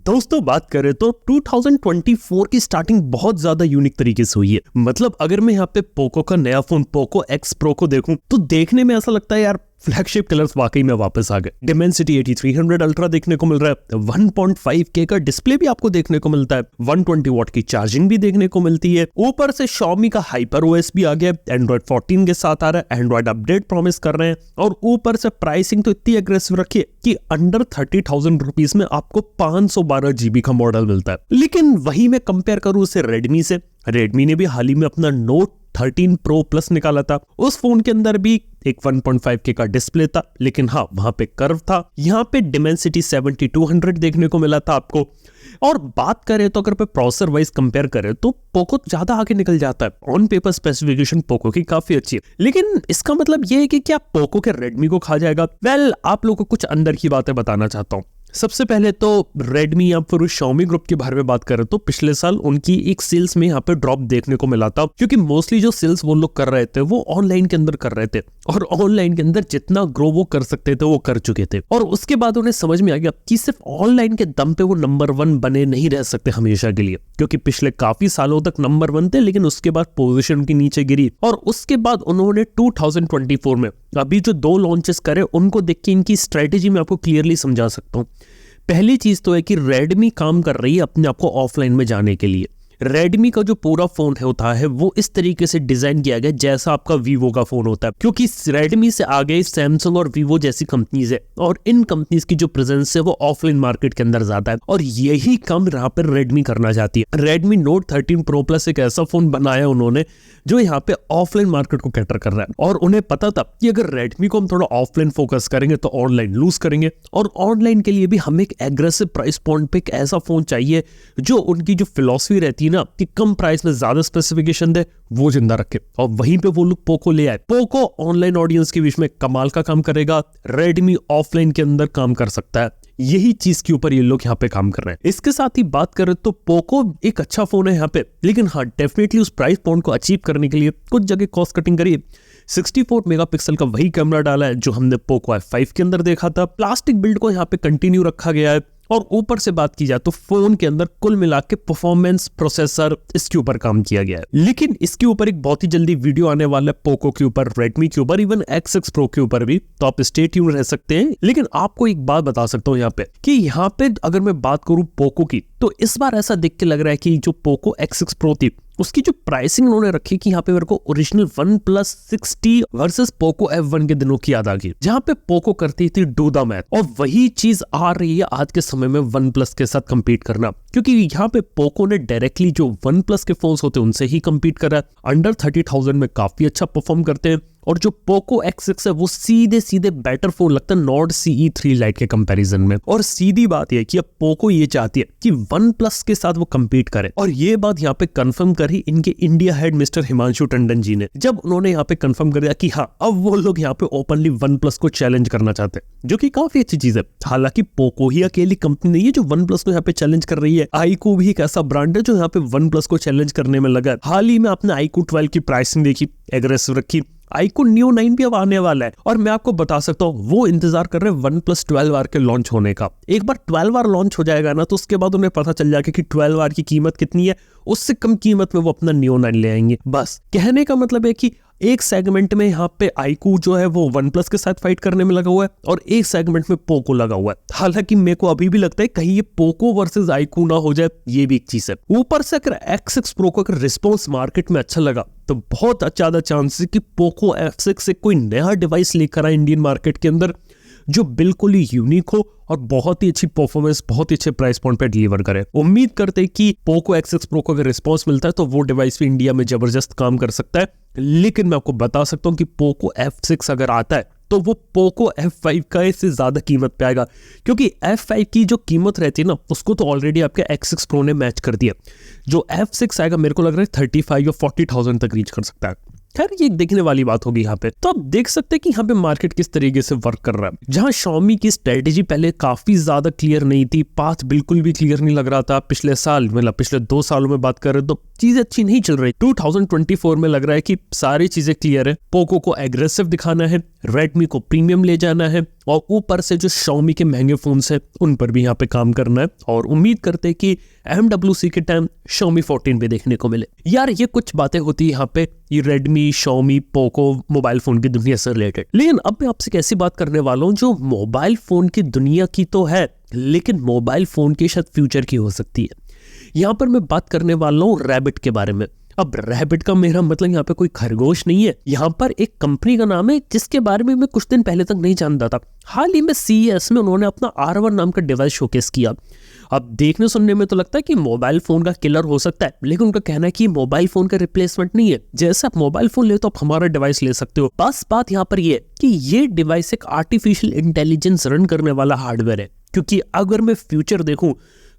दोस्तों बात करें तो 2024 की स्टार्टिंग बहुत ज्यादा यूनिक तरीके से हुई है। मतलब अगर मैं यहाँ पे पोको का नया फोन पोको एक्स प्रो को देखूं तो देखने में ऐसा लगता है यार फ्लैगशिप कलर्स वाकई में वापस आ गए। डिमेंसिटी 8300 अल्ट्रा देखने को मिल रहा है, 1.5K का डिस्प्ले भी आपको देखने को मिलता है, 120 वॉट की चार्जिंग भी देखने को मिलती है। ऊपर से Xiaomi का हाइपर ओएस भी आ गया, एंड्रॉइड 14 के साथ आ रहा है, एंड्रॉइड अपडेट प्रॉमिस कर रहे हैं और ऊपर से प्राइसिंग तो इतनी एग्रेसिव रखी है कि अंडर 30,000 रुपीज में आपको 512 GB का मॉडल मिलता है। लेकिन वही मैं कंपेयर करूं उसे रेडमी से, रेडमी ने भी हाल ही में अपना नोट 13 प्रो प्लस निकाला था। उस फोन के अंदर भी एक 1.5K का डिस्प्ले था, लेकिन हाँ वहां पे कर्व था। यहाँ पे डिमेंसिटी 7200 देखने को मिला था आपको। और बात करें तो अगर पे प्रोसेसर वाइज कंपेयर करें तो पोको ज्यादा आगे निकल जाता है। ऑन पेपर स्पेसिफिकेशन पोको की काफी अच्छी है, लेकिन इसका मतलब ये है कि क्या पोको के रेडमी को खा जाएगा? वेल, आप लोगों को कुछ अंदर की बातें बताना चाहता हूँ। सबसे पहले तो रेडमी या फिर Xiaomi ग्रुप के बारे में बात करें तो पिछले साल उनकी एक सेल्स में यहाँ पे ड्रॉप देखने को मिला था, क्योंकि मोस्टली जो सेल्स वो लोग कर रहे थे वो ऑनलाइन के अंदर कर रहे थे और ऑनलाइन के अंदर जितना ग्रो वो कर सकते थे वो कर चुके थे। और उसके बाद उन्हें समझ में आ गया कि सिर्फ ऑनलाइन के दम पे वो नंबर 1 बने नहीं रह सकते हमेशा के लिए, क्योंकि पिछले काफी सालों तक नंबर 1 थे, लेकिन उसके बाद पोजीशन की नीचे गिरी। और उसके बाद उन्होंने 2024 में अभी जो 2 लॉन्चेस करे उनको देख के इनकी स्ट्रेटेजी में आपको क्लियरली समझा सकता हूँ। पहली चीज तो है कि रेडमी काम कर रही है अपने आप को ऑफलाइन में जाने के लिए। रेडमी का जो पूरा फोन होता है वो इस तरीके से डिजाइन किया गया जैसा आपका वीवो का फोन होता है, क्योंकि रेडमी से आगे सैमसंग और वीवो जैसी कंपनीज है और इन कंपनीज की जो प्रेजेंस है वो ऑफलाइन मार्केट के अंदर ज्यादा है और यही काम यहाँ पर रेडमी करना चाहती है। रेडमी नोट 13 प्रो प्लस एक ऐसा फोन बनाया उन्होंने जो यहाँ पे ऑफलाइन मार्केट को कैटर कर रहा है और उन्हें पता था कि अगर रेडमी को हम थोड़ा ऑफलाइन फोकस करेंगे तो ऑनलाइन लूज करेंगे और ऑनलाइन के लिए भी हमें एक एग्रेसिव प्राइस पॉइंट पे एक ऐसा फोन चाहिए जो उनकी जो फिलॉसफी रहती है ना कि कम प्राइस में ज्यादा स्पेसिफिकेशन दे वो जिंदा रखे। और वहीं पे वो लोग पोको ले आए। पोको ऑनलाइन ऑडियंस के बीच में कमाल का काम करेगा, रेडमी ऑफलाइन के अंदर काम कर सकता है। यही चीज के ऊपर ये लोग यहाँ पे काम कर रहे हैं। इसके साथ ही बात करें तो पोको एक अच्छा फोन है यहाँ पे, लेकिन हाँ डेफिनेटली उस प्राइस पॉइंट को अचीव करने के लिए कुछ जगह कॉस्ट कटिंग करिए। 64 मेगापिक्सल का वही कैमरा डाला है जो हमने पोको F5 के अंदर देखा था। प्लास्टिक बिल्ड को यहाँ पे कंटिन्यू रखा गया है और ऊपर से बात की जाए तो फोन के अंदर कुल मिला के परफॉर्मेंस प्रोसेसर इसके ऊपर काम किया गया है। लेकिन इसके ऊपर एक बहुत ही जल्दी वीडियो आने वाला है पोको के ऊपर, रेडमी के ऊपर, इवन X6 प्रो के ऊपर भी, तो आप स्टे ट्यून रह सकते हैं। लेकिन आपको एक बात बता सकता हूँ यहाँ पे कि यहाँ पे अगर मैं बात करूँ पोको की तो इस बार ऐसा देख के लग रहा है कि जो पोको X6 प्रो थी उसकी जो प्राइसिंग उन्होंने रखी कि यहाँ पे मेरे को original OnePlus 6T versus Poco F1 के दिनों की याद आ गई, जहाँ पे पोको करती थी डू द मैथ। और वही चीज आ रही है आज के समय में OnePlus के साथ कंपीट करना, क्योंकि यहाँ पे पोको ने डायरेक्टली जो OnePlus के फोन्स होते हैं उनसे ही कंपीट करा। अंडर 30,000 में काफी अच्छा परफॉर्म करते हैं और जो पोको X6 है वो सीधे सीधे बेटर फोन लगता है नॉर्ड CE3 लाइट के कंपैरिजन में। और सीधी बात यह कि अब पोको ये चाहती है कि OnePlus के साथ वो कंपीट करे, और ये बात यहाँ पे कंफर्म करी इनके India head mister Himanshu Tandon ji ने, जब उन्होंने यहाँ पे कंफर्म कर दिया कि हाँ अब वो लोग यहाँ पे ओपनली OnePlus को चैलेंज करना चाहते हैं, जो कि काफी अच्छी चीज है। हालांकि पोको ही अकेली कंपनी नहीं है जो OnePlus को यहाँ पे चैलेंज कर रही है। iQOO भी एक ऐसा ब्रांड है जो यहाँ पे OnePlus को चैलेंज करने में लगा है। हाल ही में आपने iQOO 12 की प्राइसिंग देखी, एग्रेसिव रखी। iQOO Neo 9 भी अब आने वाला है और मैं आपको बता सकता हूँ वो इंतजार कर रहे हैं OnePlus 12R के लॉन्च होने का। एक बार 12R लॉन्च हो जाएगा ना तो उसके बाद उन्हें पता चल जाएगा कि 12R की कीमत कितनी है, उससे कम कीमत में वो अपना Neo 9 ले आएंगे। बस कहने का मतलब है कि एक सेगमेंट में यहाँ पे iQOO जो है वो OnePlus के साथ फाइट करने में लगा हुआ है और एक सेगमेंट में पोको लगा हुआ है। हालांकि मेरे को अभी भी लगता है कहीं ये पोको वर्सेस iQOO ना हो जाए, ये भी एक चीज है। ऊपर से अगर X6 प्रो को अगर रिस्पॉन्स मार्केट में अच्छा लगा तो बहुत ज्यादा चांस है कि पोको F6 से कोई नया डिवाइस लेकर आए इंडियन मार्केट के अंदर जो बिल्कुल ही यूनिक हो और बहुत ही अच्छी परफॉर्मेंस बहुत ही अच्छे प्राइस पॉइंट पे डिलीवर करे। उम्मीद करते हैं कि पोको X6 प्रो को अगर रिस्पॉन्स मिलता है तो वो डिवाइस भी इंडिया में जबरदस्त काम कर सकता है। लेकिन मैं आपको बता सकता हूं कि पोको F6 अगर आता है तो वो पोको F5 का इससे ज्यादा कीमत पे आएगा, क्योंकि F5 की जो कीमत रहती है ना उसको तो ऑलरेडी आपके X6 प्रो ने मैच कर दिया। जो F6 आएगा मेरे को लग रहा है 35 या 40,000 तक रीच कर सकता है। खैर ये देखने वाली बात होगी यहाँ पे। तो आप देख सकते हैं कि यहाँ पे मार्केट किस तरीके से वर्क कर रहा है। जहाँ Xiaomi की स्ट्रेटेजी पहले काफी ज्यादा क्लियर नहीं थी, पाथ बिल्कुल भी क्लियर नहीं लग रहा था। पिछले साल मतलब पिछले 2 सालों में बात कर रहे तो चीजें अच्छी नहीं चल रही। 2024 में लग रहा है कि सारी चीजें क्लियर है। पोको को एग्रेसिव दिखाना है, रेडमी को प्रीमियम ले जाना है, और ऊपर से जो Xiaomi के महंगे फोन्स हैं उन पर भी यहाँ पे काम करना है, और उम्मीद करते हैं कि MWC के टाइम Xiaomi 14 भी देखने को मिले। यार ये कुछ बातें होती है यहाँ पे ये Redmi, Xiaomi, Poco mobile phone की दुनिया से रिलेटेड। लेकिन अब मैं आपसे कैसी बात करने वाला हूँ जो मोबाइल फोन की दुनिया की तो है, लेकिन मोबाइल फोन के शायद फ्यूचर की हो सकती है। यहाँ पर मैं बात करने वाला हूँ रैबिट के बारे में। अब रैबिट का मेरा मतलब यहाँ पे कोई खरगोश नहीं है, यहाँ पर एक कंपनी का नाम है जिसके बारे में मैं कुछ दिन पहले तक नहीं जानता था। हाल ही में CES में उन्होंने अपना R1 नाम का डिवाइस शोकेस किया। अब देखने सुनने में तो लगता है कि मोबाइल फोन का किलर हो सकता है, लेकिन उनका कहना है कि मोबाइल फोन का रिप्लेसमेंट नहीं है। जैसे आप मोबाइल फोन ले तो आप हमारा डिवाइस ले सकते हो। बस बात यहाँ पर ये है कि ये डिवाइस एक आर्टिफिशियल इंटेलिजेंस रन करने वाला हार्डवेयर है, क्योंकि अगर मैं फ्यूचर देखूं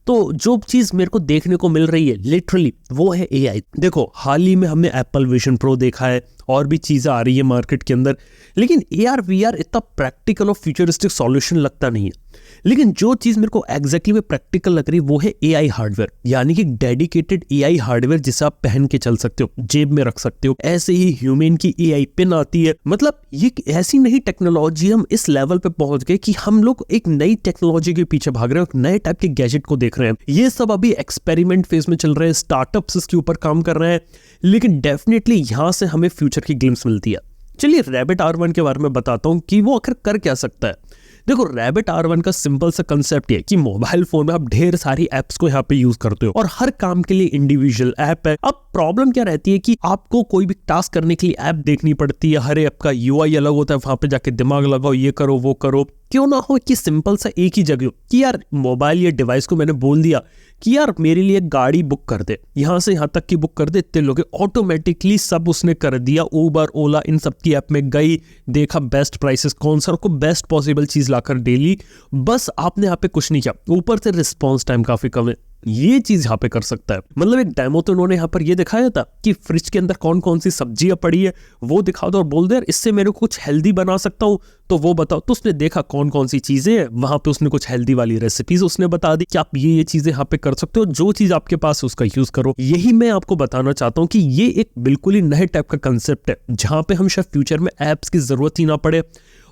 तो जो चीज मेरे को देखने को मिल रही है लिटरली वो है AI। देखो हाल ही में हमने एप्पल विजन प्रो देखा है, और भी चीजें आ रही है मार्केट के अंदर, लेकिन AR VR इतना प्रैक्टिकल और फ्यूचरिस्टिक सॉल्यूशन लगता नहीं है। लेकिन जो चीज मेरे को एग्जैक्टली में प्रैक्टिकल लग रही है वो है AI हार्डवेयर, यानी कि डेडिकेटेड AI हार्डवेयर जिसे आप पहन के चल सकते हो, जेब में रख सकते हो। ऐसे ही ह्यूमन की AI पिन आती है। मतलब ये ऐसी नई टेक्नोलॉजी, हम इस लेवल पे पहुंच गए कि हम लोग एक नई टेक्नोलॉजी के पीछे भाग रहे हैं, एक नए टाइप के गैजेट को देख रहे हैं। ये सब अभी एक्सपेरिमेंट फेज में चल रहे हैं, स्टार्टअप्स इसके ऊपर काम कर रहे हैं, लेकिन डेफिनेटली यहां से हमें फ्यूचर की ग्लिम्स मिलती है। चलिए रैबिट R1 के बारे में बताता हूं कि वो आखिर कर क्या सकता है। देखो रैबिट R1 का सिंपल सा कंसेप्ट है कि मोबाइल फोन में आप ढेर सारी एप्स को यहाँ पे यूज करते हो और हर काम के लिए इंडिविजुअल ऐप है। अब प्रॉब्लम क्या रहती है कि आपको कोई भी टास्क करने के लिए ऐप देखनी पड़ती है, हर ऐप का UI अलग होता है, वहां पे जाके दिमाग लगाओ, ये करो वो करो। क्यों ना हो कि सिंपल सा एक ही जगह हो कि यार मोबाइल या डिवाइस को मैंने बोल दिया कि यार मेरे लिए गाड़ी बुक कर दे, यहां से यहां तक की बुक कर दे, इतने लोग, ऑटोमेटिकली सब उसने कर दिया। उबर, ओला, इन सब की ऐप में गई, देखा बेस्ट प्राइसेस कौन सा, को बेस्ट पॉसिबल चीज लाकर डेली। बस आपने यहाँ पे कुछ नहीं किया, ऊपर से रिस्पॉन्स टाइम काफी कम है। ये चीज यहाँ पे कर सकता है। मतलब एक डेमो तो उन्होंने यहाँ पर ये दिखाया था कि फ्रिज के अंदर कौन कौन सी सब्जियां पड़ी है वो दिखा दो और बोल दो यार इससे मेरे को कुछ हेल्दी बना सकता हूँ तो वो बताओ। तो उसने देखा कौन कौन सी चीजें हैं, वहां पे उसने कुछ हेल्दी वाली रेसिपीज उसने बता दी कि आप ये चीजें यहाँ पे कर सकते हो, जो चीज आपके पास उसका यूज करो। यही मैं आपको बताना चाहता हूँ कि ये एक बिल्कुल ही नए टाइप का कंसेप्ट है जहां पे हम शायद फ्यूचर में एप्स की जरूरत ही ना पड़े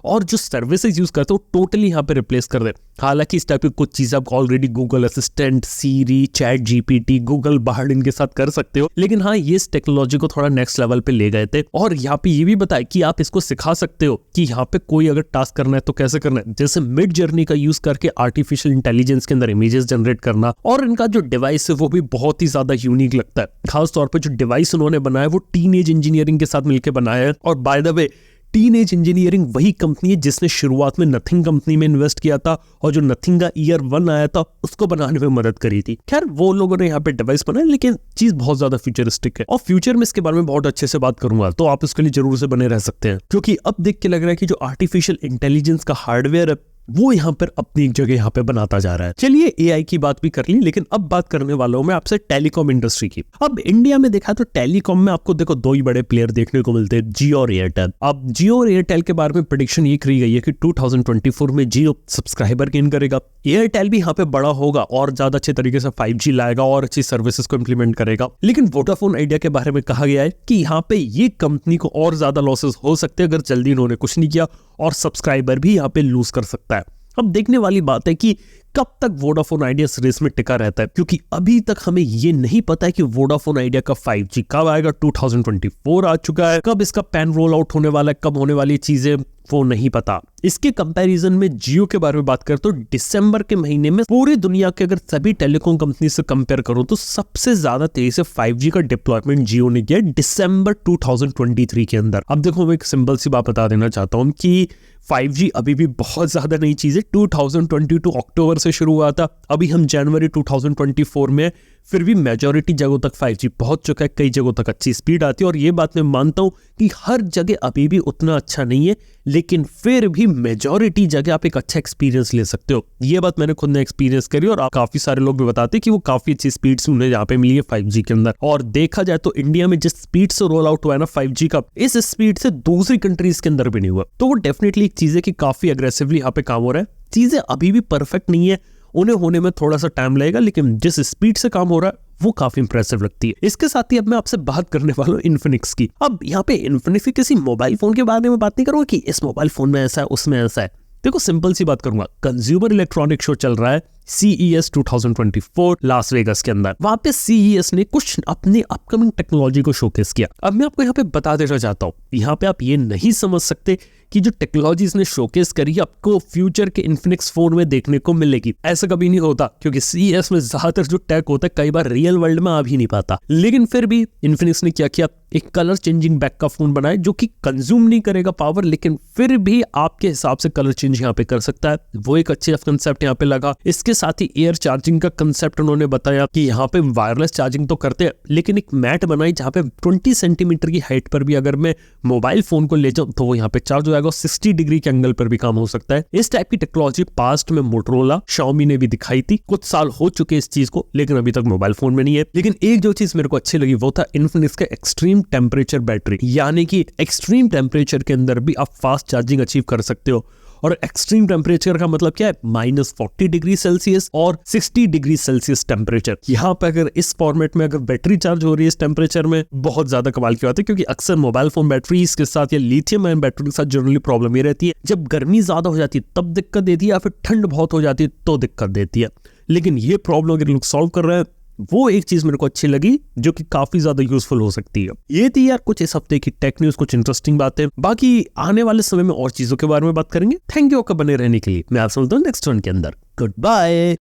और जो सर्विसेज यूज करते हो टोटली यहाँ पे रिप्लेस कर दे। हालांकि इस टाइप की कुछ चीजें आप ऑलरेडी गूगल असिस्टेंट, सीरी, चैट GPT, गूगल बार्ड इनके साथ कर सकते हो, लेकिन हाँ ये इस टेक्नोलॉजी को थोड़ा नेक्स्ट लेवल पे ले गए थे। और यहाँ पे ये भी बताया कि आप इसको सिखा सकते हो कि यहाँ पे कोई अगर टास्क करना है तो कैसे करना है, जैसे मिड जर्नी का यूज करके आर्टिफिशियल इंटेलिजेंस के अंदर इमेजेस जनरेट करना। और इनका जो डिवाइस है वो भी बहुत ही ज्यादा यूनिक लगता है। खास तौर पर जो डिवाइस उन्होंने बनाया वो टीनेज इंजीनियरिंग के साथ मिलकर बनाया है। और by the way teenage engineering वही कंपनी है जिसने शुरुआत में नथिंग कंपनी में इन्वेस्ट किया था और जो नथिंग का ईयर 1 आया था उसको बनाने में मदद करी थी। खैर वो लोगों ने यहाँ पे डिवाइस बनाया, लेकिन चीज बहुत ज्यादा फ्यूचरिस्टिक है और फ्यूचर में इसके बारे में बहुत अच्छे से बात करूंगा, तो आप इसके लिए जरूर से बने रह सकते हैं। क्योंकि अब देख के लग रहा है कि जो आर्टिफिशियल इंटेलिजेंस का हार्डवेयर है वो यहाँ पर अपनी एक जगह यहाँ पे बनाता जा रहा है। चलिए AI की बात भी कर ली, लेकिन अब बात करने वाला हूं मैं आपसे टेलीकॉम इंडस्ट्री की। अब इंडिया में देखा तो टेलीकॉम में आपको देखो दो ही बड़े प्लेयर देखने को मिलते हैं, जियो और एयरटेल। अब जियो और एयरटेल के बारे में प्रेडिक्शन ये करी गई है कि 2024 में जियो सब्सक्राइबर गेन करेगा, एयरटेल भी यहाँ पे बड़ा होगा और ज्यादा अच्छे तरीके से 5G लाएगा और अच्छी सर्विसेज को इंप्लीमेंट करेगा। लेकिन वोडाफोन आइडिया के बारे में कहा गया है कि यहाँ पे ये कंपनी को और ज्यादा लॉसेस हो सकते हैं अगर जल्दी इन्होंने कुछ नहीं किया, और सब्सक्राइबर भी यहाँ पे लूज कर सकता है। अब देखने वाली बात है कि कब तक वोडाफोन आइडिया इस रेस में टिका रहता है, क्योंकि अभी तक हमें ये नहीं पता है कि वोडाफोन आइडिया का 5G कब आएगा। 2024 आ चुका है, कब इसका पैन रोल आउट होने वाला है, कब होने वाली चीजें वो नहीं पता। इसके कंपैरिजन में जियो के बारे में बात करें तो दिसंबर के महीने में पूरी दुनिया के अगर सभी टेलीकॉम कंपनी से कंपेयर करूं तो सबसे ज्यादा तेजी से 5G का डिप्लॉयमेंट जियो ने किया दिसंबर 2023 के अंदर। अब देखो मैं एक सिंपल सी बात बता देना चाहता हूं कि 5G अभी भी बहुत ज्यादा नई चीज है। 2022 अक्टूबर से शुरू हुआ था, अभी हम जनवरी 2024 में, फिर भी मेजॉरिटी जगहों तक 5G पहुंच चुका है। कई जगहों तक अच्छी स्पीड आती है और ये बात मैं मानता हूं कि हर जगह अभी भी उतना अच्छा नहीं है, लेकिन फिर भी मेजॉरिटी जगह आप एक अच्छा एक्सपीरियंस ले सकते हो। ये बात मैंने खुद ने एक्सपीरियंस करी और काफी सारे लोग भी बताते हैं कि वो काफी अच्छी स्पीड से उन्हें यहाँ पे मिली है 5G के अंदर। और देखा जाए तो इंडिया में जिस स्पीड से रोल आउट हुआ है ना 5G का, इस स्पीड से दूसरी कंट्रीज के अंदर भी नहीं हुआ। तो वो डेफिनेटली एक चीज है कि काफी अग्रेसिवली यहाँ पे काम हो रहा है। चीजें अभी भी परफेक्ट नहीं है, उन्हें होने में थोड़ा सा टाइम लगेगा, लेकिन जिस स्पीड से काम हो रहा है वो काफी इंप्रेसिव लगती है। इसके साथ ही अब मैं आपसे बात करने वाला हूँ इन्फिनिक्स की। अब यहाँ पे इन्फिनिक्स की किसी मोबाइल फोन के बारे में बात नहीं करूंगा कि इस मोबाइल फोन में ऐसा है उसमें ऐसा है। देखो सिंपल सी बात करूंगा, कंज्यूमर इलेक्ट्रॉनिक शो चल रहा है CES 2024 लास वेगास के अंदर। वहां पे CES ने कुछ अपनी अपकमिंग टेक्नोलॉजी को शोकेस किया। अब मैं आपको यहाँ पे बता देना चाहता हूँ, यहाँ पे आप ये नहीं समझ सकते कि जो टेक्नोलॉजी इसने शोकेस करी आपको फ्यूचर के इन्फिनिक्स फोन में देखने को मिलेगी। ऐसा कभी नहीं होता, क्योंकि CES में ज्यादातर जो टेक होता है कई बार रियल वर्ल्ड में आ भी नहीं पाता। लेकिन फिर भी इन्फिनिक्स ने क्या किया, एक कलर चेंजिंग बैक का फोन बनाया जो कि कंज्यूम नहीं करेगा पावर, लेकिन फिर भी आपके हिसाब से कलर चेंज यहाँ पे कर सकता है। वो एक अच्छे कंसेप्ट यहाँ पे लगा। इसके साथ ही एयर चार्जिंग का कंसेप्ट उन्होंने बताया कि यहाँ पे वायरलेस चार्जिंग तो करते हैं, लेकिन एक मैट बनाई जहाँ पे 20 सेंटीमीटर की हाइट पर भी अगर मैं मोबाइल फोन को ले जाऊं तो वो यहाँ पे चार्ज हो जाएगा। 60 डिग्री के एंगल पर भी काम हो सकता है। इस टाइप की टेक्नोलॉजी पास्ट में मोटरोला, शाओमी ने भी दिखाई थी। कुछ साल हो चुके इस चीज को, लेकिन अभी तक मोबाइल फोन में नहीं है। लेकिन एक जो चीज मेरे को अच्छी लगी वो था इन्फिनिक्स का एक्सट्रीम टेम्परेचर बैटरी, यानी कि एक्सट्रीम टेम्परेचर के अंदर भी आप फास्ट चार्जिंग अचीव कर सकते हो। और एक्सट्रीम टेम्परेचर का मतलब क्या है, -40 डिग्री सेल्सियस और 60 डिग्री सेल्सियस टेम्परेचर। यहाँ पे अगर इस फॉर्मेट में अगर बैटरी चार्ज हो रही है इस टेम्परेचर में, बहुत ज्यादा कमाल की बात है। क्योंकि अक्सर मोबाइल फोन बैटरीज के साथ या लिथियम आयन बैटरी के साथ जनरली प्रॉब्लम ये रहती है, जब गर्मी ज्यादा हो जाती है तब दिक्कत देती है, या फिर ठंड बहुत हो जाती है तो दिक्कत देती है। लेकिन ये प्रॉब्लम अगर लोग सॉल्व कर रहे हैं, वो एक चीज मेरे को अच्छी लगी जो कि काफी ज्यादा यूजफुल हो सकती है। ये थी यार कुछ इस हफ्ते की टेक न्यूज, कुछ इंटरेस्टिंग बातें। बाकी आने वाले समय में और चीजों के बारे में बात करेंगे। थैंक यू आपका बने रहने के लिए। मैं आपसे मिलता हूँ नेक्स्ट वन के अंदर। Good bye.